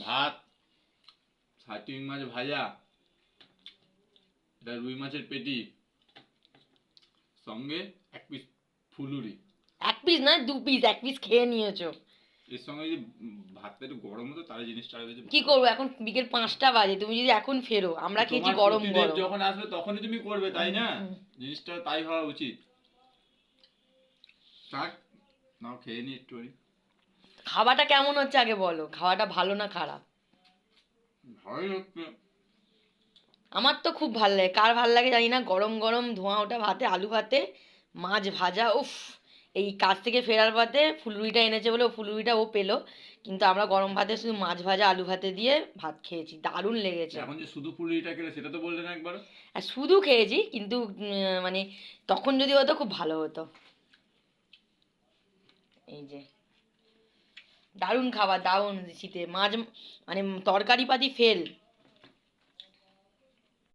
ভাত, ছাটিং মাছ ভাজা, এটা রুই মাছের পেটি, সঙ্গে এক পিস ফুলুরি। এক পিস না, 2 পিস, এক পিস খেয়ে নিয়েছো। এর সঙ্গে যদি ভাতটা একটু গরম হতো তাহলে জিনিসটা আরো বেশি কি ভালো করবো, হতো। এখন বিকেল 5টা বাজে, তুমি যদি এখন ফেরো, আমরা তো খেয়েছি তোমার গরম প্রতিদেব গরম। যখন আসবে তখনই তুমি করবে, তাই না? জিনিসটা তাই হওয়া উচিত। থাক, নাও খেয়ে নি একটু। খাওয়াটা কেমন হচ্ছে আগে বলো, খাওয়াটা ভালো না খারাপ? ভালোই হচ্ছে। আমার তো খুব ভালো লাগে, কার ভালো লাগে জানি না, গরম গরম ধোঁয়া ওঠা ভাতে, আলু ভাতে, মাছ ভাজা, উফ। এই কাজ থেকে ফেরার পথে ফুলুরিটা এনেছে বলে ও ফুলুরিটা ও পেলো, কিন্তু আমরা গরম ভাতে শুধু মাছ ভাজা আলু ভাতে দিয়ে ভাত খেয়েছি, দারুণ লেগেছে। এখন যে শুধু পুরিটা খেলে সেটা তো বললে না একবার। আর শুধু খেয়েছি কিন্তু মানে তখন যদি হতো খুব ভালো হতো। এই যে দারুণ খাবার, দারুণ শীতে মাছ, মানে তরকারি পাতি ফেল,